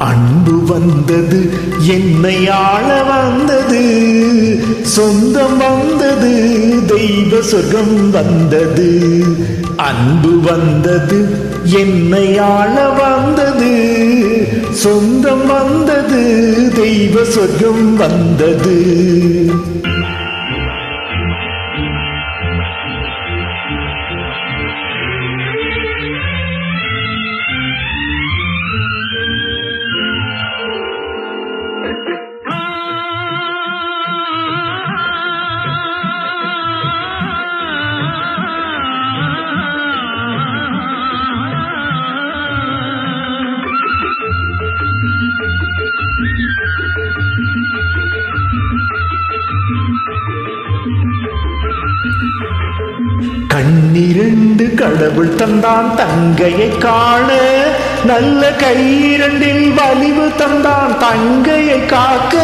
அன்பு வந்தது, என்னை ஆள வந்தது, சொந்தம் வந்தது, தெய்வ சொர்க்கம் வந்தது. அன்பு வந்தது, என்னை ஆள வந்தது, சொந்தம் வந்தது, தெய்வ சொர்க்கம் வந்தது. கண்ணிரண்டு கடவுள் தந்தான் தங்கையை காண, நல்ல கையிரண்டில் வலிவு தந்தான் தங்கையை காக்க.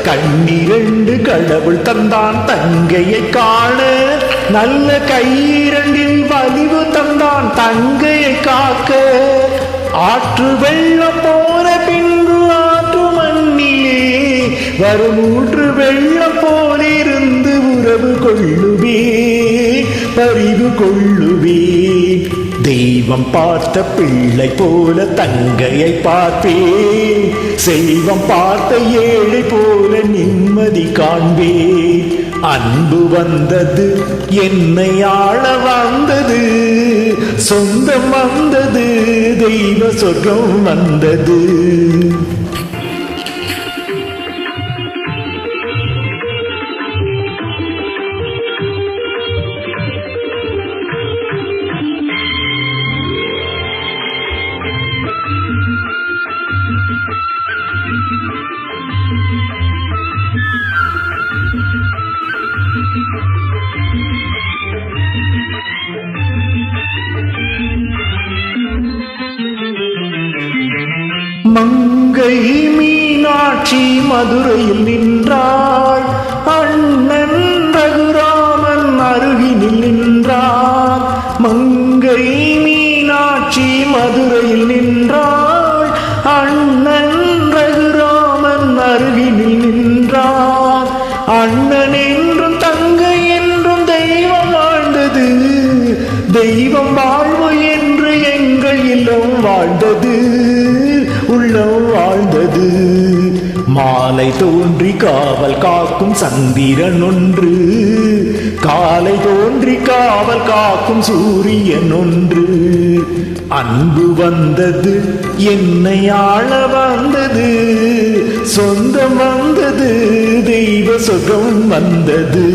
கண்ணிரண்டு கடவுள் தந்தான் தங்கையை காண, நல்ல கையிரண்டில் வலிவு தந்தான் தங்கையை காக்க. ஆற்று வெள்ளம் போன பின்பு ஆற்று மண்ணிலே வரும் ஊற்று வெள்ளம் போலிருந்து உறவு கொள்ளுவே, பறிவு கொள்ளுவே. தெய்வம் பார்த்த பிள்ளை போல தங்கையை பார்ப்பே, செல்வம் பார்த்த ஏழை போல நிம்மதி காண்பே. அன்பு வந்தது, என்னை ஆள வந்தது, சொந்தம் வந்தது, தெய்வ சொர்க்கம் வந்தது. மங்கை மீனாட்சி மதுரையில் நின்றாள், அண்ணன் ரகுராமன் அருகினில் நின்றார். மங்கை மீனாட்சி மதுரையில் நின்றாள், அண்ணன் ரகுராமன் அருகினில் நின்றார். அண்ணன் என்றும் தங்கை என்றும் தெய்வம் வாழ்ந்தது, தெய்வம் வாழ்வு என்று எங்கள் இல்லம் வாழ்ந்தது, உள்ளம் வாழ்ந்தது. மாலை தோன்றி காவல் காக்கும் சந்திரன் ஒன்று, காலை தோன்றி காவல் காக்கும் சூரியன் ஒன்று. அன்பு வந்தது, என்னை ஆள வந்தது, சொந்தம் வந்தது, தெய்வ சுகம் வந்தது.